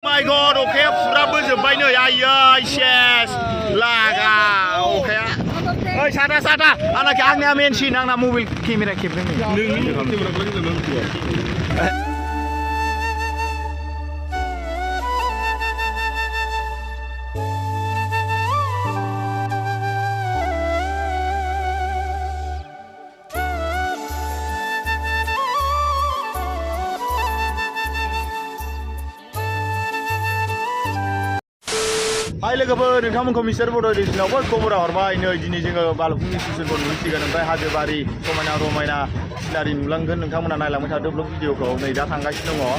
My God, अखाया फुरा बोजोबबाय नै आयै सेस लागा अखाया ओइ सादा सादा आंनिया मेनसिन आंना मबाइल केमेरा खेबदों नोंनि केमेराखौलाय हाय लोगोफोर नोंथांमोनखौ मिस्टार बड' एडिशनावबो खबरा हरबाय नै दिनै जोङो बालुफुंनि स्टेसनखौ नुहैसिगोन ओमफ्राय हाजो बारि समायना रमायना सिनारि नुलांगोन नोंथांमोना नायलांबाय थादो ब्लग भिडिअखौ नै दा थांगासिनो दङ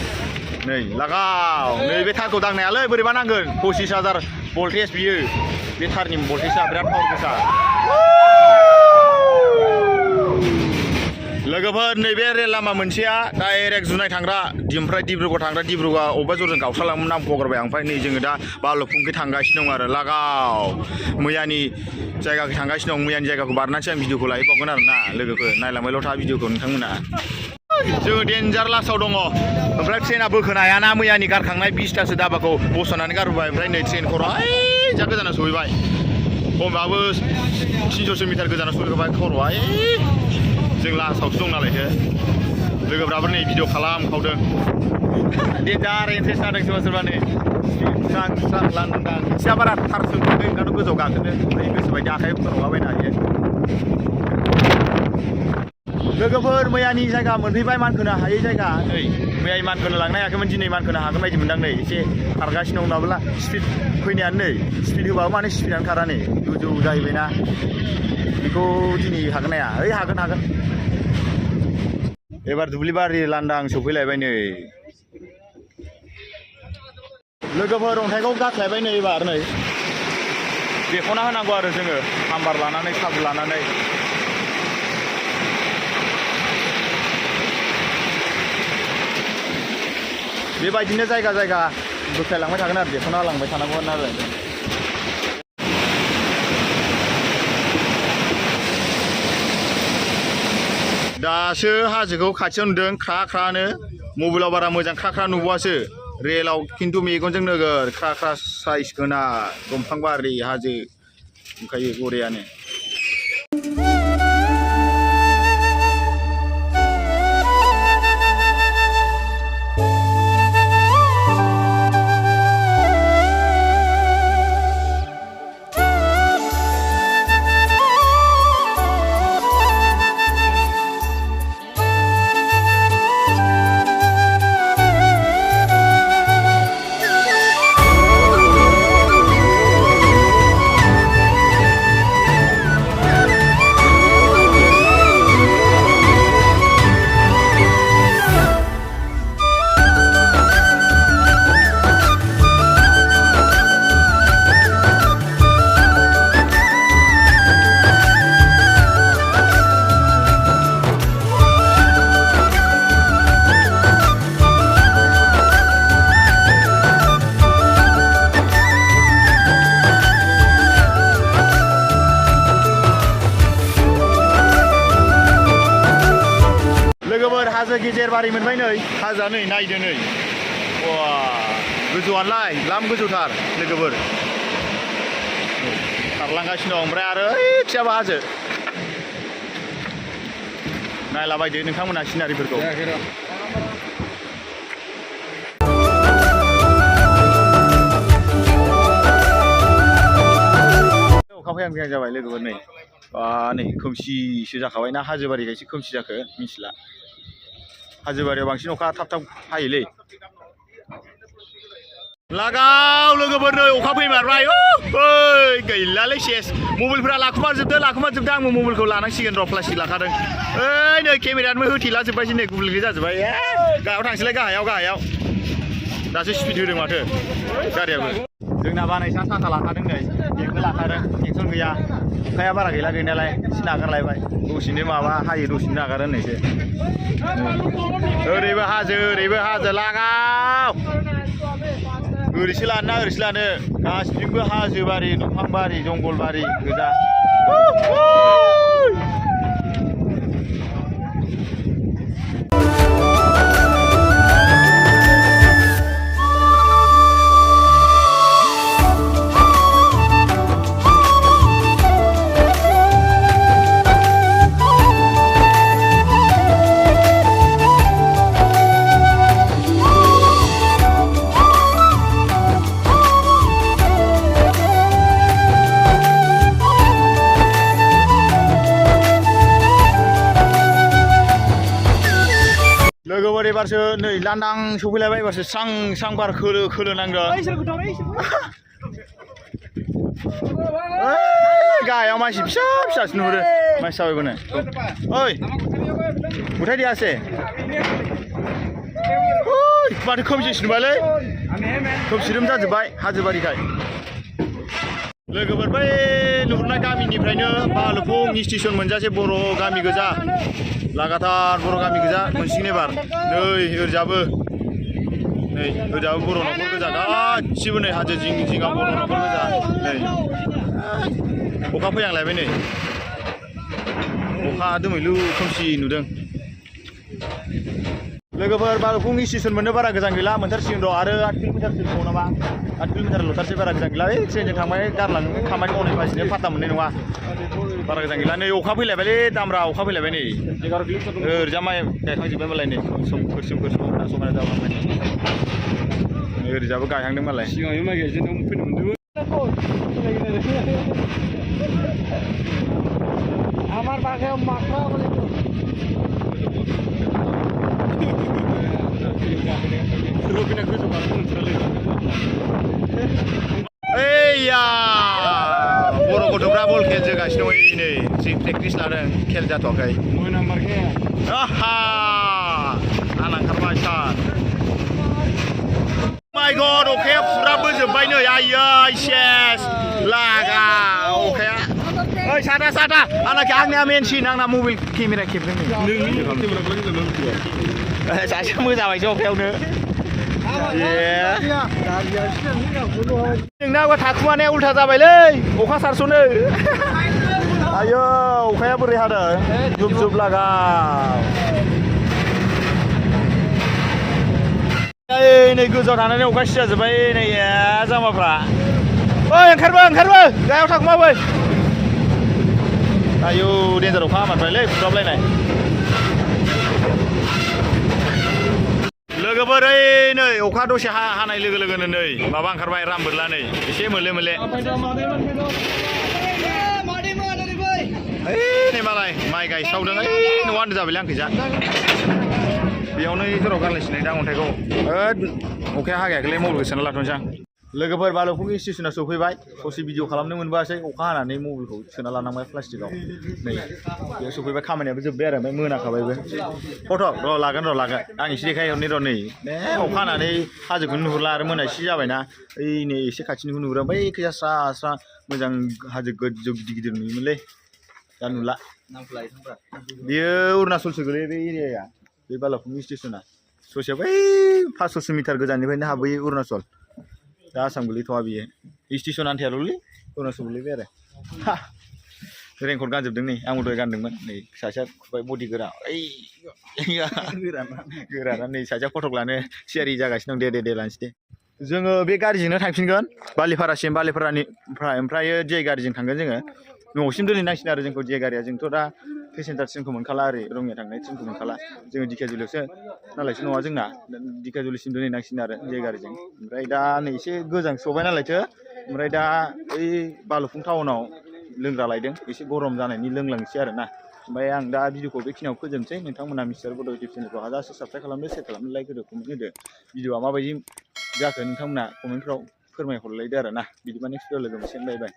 नै लागाव नै बे थारखौ दांनायालै बोरैबा नांगोन 25,000 भल्टेज बियो बे थारनि भल्टेजआ बिराद पावार गोसा लोगोफोर नैबे रेल लामा मोनसेया डाइरेक्ट जुनाय थांग्रा ओमफ्राय डिब्रुगड़ थांग्रा डिब्रुगड़आ अबेबा जरजों गावस्रालाङोमोन नाम बावगारबाय ओमफ्राय नै जोङो दा बालुफुंखै थांगासिनो दं आरो लागाव मैयानि जायगाखौ थांगासिनो दं मैयानि जायगाखौ बारनानैसो आं भिडिअखौ लाहैबावगोन आरो ना लोगोफोर नायलांबायल' था भिडिअखौ नोंथांमोना जोङो डेन्जार लासाव दङ ओमफ्राय ट्रेना बोखोनो हायाना मैयानि गारखांनाय 20थासो दाबाखौ बस'नानै गारबोबाय ओमफ्राय नै ट्रेन खर'आ जा गोजानाव सहैबाय खमबाबो 300 मिटार गोजानाव सहैबाय खर'आ जों लासावसो दं नालायथो लोगोफ्राबो नै भिडिअ खालामखावदों डेन्जार इन्ट्रेस्ट जादों सोरबा सोरबा नै स्रां स्रां लांदां एसेया बारा थारजों ओंखायनो गोजौआव गाखोनो ओमफ्राय गोसोबायदि आखाइ फोरावलाबायनो हायो लोगोफोर मैयानि जायगा मोनफैबाय मानखोनो हायै जायगा नै मैया मानखोनो लांनो हायाखैमोन दिनै मानखोनो हागोन बायदि मोनदां नै एसे खारगासिनो दं माब्ला स्पिड फैनायानो नै स्पिड होबाबो माने स्पिडानो खारा नै गोजौ जाहैबायना बेखौ दिनै हागोन हाया ओइ हागोन एबार दुब्लिबारि लांदां सफैलायबाय नै लोगोफोर अन्थाइखौ गाख्लायबाय नै एबार नै बेखौना होनांगौ आरो जोङो हाम्बार लानानै साबु लानानै बेबायदिनो जायगा जायगा बोख्लायलांबाय थागोन आरो बेखौना लांबाय थानांगौ आरो दासो हाजोखौ खाथियाव नुदों ख्रा ख्रानो मबाइलाव बारा मोजां ख्रा ख्रा नुबावासो रेलाव खिन्थु मेगनजों नोगोर ख्रा ख्रा साइज गोना दंफां बारि हाजो ओंखायो बरियानो हाजो गेजेर बारि मोनबाय नै हाजोआ नै नायदो नै वा गोजौआलाय लाम गोजौथार लोगोफोर खारलांगासिनो दं ओमफ्राय आरो ओइथियाबो हाजो नायलाबायदो नोंथांमोना सिनारिफोरखौ अखा फैहां फैहां जाबाय लोगोफोर नै नै खोमसिसो जाखाबाय ना हाजो बारिखाय एसे खोमसि जाखो मिथिला हाजोबारियाव बांसिन अखा थाब थाब हायोलै लागाव लोगोफोर नै अखा फैमारबाय ओइ गैलालै सेस मबाइलफोरा लाखुमाजोबदों आंबो मबाइलखौ लानांसिगोन र' प्लास्टिक लाखादों ओइ नै केमेरायानो होथेला जोब्बायसो नै गुबुंले जाजोब्बाय गाहायाव थांसैलाय गाहायाव दासो स्पिड होदों माथो गारियाबो जोंना बानायसा साथा लाखादों नै बेबो लाखादों टेनसन गैया अखाया बारा गैला गैनायालाय एसे नागारलायबाय दसेनो माबा हायो दसेनो नागारो होननायसो ओरैबो हाजो लागाव ओरैसो लानो गासिबो हाजो बारि दंफां बारि जंगल बारि गोजा एबारसो नै लांदां सफैलायबाय एबारसो स्रां स्रां बार खोलो नांदों गायाव मानसि फिसा फिसासो नुहुरो मानसि जाबायबोनो ओइ उठाय दियासे माथो खोमसिसो नुबायलै खोमसिरोम जाजोब्बाय हाजो बारिखाय लोगोफोर बै नुहुरनाय गामिनिफ्रायनो भालुकपुं स्टेसन मोनजासे बर' गामि गोजा लागातार बर' गामि गोजा मोनसिगोन एबार नै ओरजाबो नै ओरजाबो बर' न'खर गोजा गासिबो नै हाजो जिं जिङाव बर' न'खर गोजा नै अखा फैहांलायबाय नै अखा दोमैलु खोमसि नुदों लोगोफोर भालुकपुं स्टेसन मोननो बारा गोजान गैला मोनथारसिगोन र' आरो 8 किल'मिटारसो दङ नामा 8 किल'मिटार ल'थारसै बारा गोजान गैला ट्रेनजों थांबाय गारलाङो खामानि मावनाय मानसिनो फात्ता मोननाय नङा बारा गोजान गैला नै अखा फैलायबायलै दामरा अखा फैलायबाय नै ओरैजा माइ गायखांजोब्बाय मालाय नै सोमखोर समायना जालांबाय ओरैजाबो गायहांदों मालाय सिगाङाव माइ गायजेननायाव फैनो मोनदोंमोन আমার বাঘে মাথা বলে ओइया बर' गथ'फ्रा बल खेल जोगासिनो दङ नै प्रेक्टिस लादों खेल जाथ'वाखै आहा आंना ओंखारबाय सार माय गड अखाया फुरा बोजोब्बाय नै आयै सेस लागा अखाया ओइ सादा आंनिया मेनसिन आंना मबाइल केमेरा खेबदों सासे मोजाबायसो अखायावनो नोंनाबो थाखुमानाया उल्था जाबायलै अखा सारस'नो आयो अखाया बोरै हादों जुब जुब लागा नै गोजौआव थानानै अखा सिजाजोब्बाय नै जामाफ्रा ओइ ओंखारबो गायाव थाखुमाबो आयौ डेन्जार अखा हामारबायलै फुराबलायनाय लोगोफोर ओइ नै अखा दसे हानाय लोगो लोगोनो नै माबा ओंखारबाय रामबोरला नै एसे मोले ओइ नै मालाय माइ गायसावदों ओइ न'आ आन्दो जाबायलै आंखैजा बेयावनो जराव गारलायसिनाय दा अन्थाइखौ अखाया हागायाखैलै मबाइलखौ सोना लाथ'नोसै आं लोगोफोर भालुकपुं स्टेसनाव सफैबाय ससे भिडिअ खालामनो मोनबोआसै अखा हानानै मबाइलखौ सोना लानांबाय प्लास्टिकआव नै बेयाव सफैबाय खामानियाबो जोब्बाय आरो ओमफ्राय मोनाखाबायबो फट' लागोन आं एसे देखायहरनि र' नै अखा हानानै हाजोखौनो नुहुरला आरो मोनासि जाबायना ओइ नै एसे खाथिनिखौ नुहुरा बै खैजा स्रा मोजां हाजो गोजौ गिदिर नुयोमोनलै दा नुला बेयो अरुणाचलसो गोलैयो बे एरियाया बे भालुकपुं स्टेसना ससेया बै 500 मिटार गोजाननिफ्रायनो हाबबोयो अरुणाचल दा आसाम गोलैथ'वा बियो स्टेसन आन्थायाल'लै अरुणाचल गोलैबाय आरो रेनकट गानजोबदों नै आंबो दहाय गानदोंमोन नै सासेया खुबाय बडि गोरा ओइ गोराना नै सासेया फटक लानो थियारि जागासिनो दं दे लानोसै दे जोङो बे गारिजोंनो थांफिनगोन बालिपारासिम बालिपारानिफ्राय ओमफ्राय जे गारिजों थांगोन जोङो न'सिम दोनहैनांसिगोन आरो जोंखौ जे गारिया जोंथ' दा पेसेन्जार ट्रेनखौ मोनखाला ओरै रङिया थांनाय ट्रेनखौ मोनखाला जोङो दिखियाजुलियावसो नालायसो नङा जोंना दिखियाजुलिसिम दोनहैनांसिगोन आरो जे गारिजों ओमफ्राय दा नै एसे गोजां सौबाय नालायथो ओमफ्राय दा ओइ भालुकपुं टाउनाव लोंग्रा लायदों एसे गरम जानायनि लोंलांसै आरो ना ओमफ्राय आं दा भिडिअखौ बेखिनियाव फोजोबनोसै नोंथांमोना मिस्टार बड' इउटुब चेनेलखौ हाजासे साबस्क्राइब खालामदो सेयार खालामदो लाइक होदो कमेन्ट होदो भिडिअआ माबायदि जाखो नोंथांमोना कमेन्टफ्राव फोरमायहरलायदो आरो ना बिदिबा नेक्स्ट भिडिअ लोगो मोनसिगोन बाय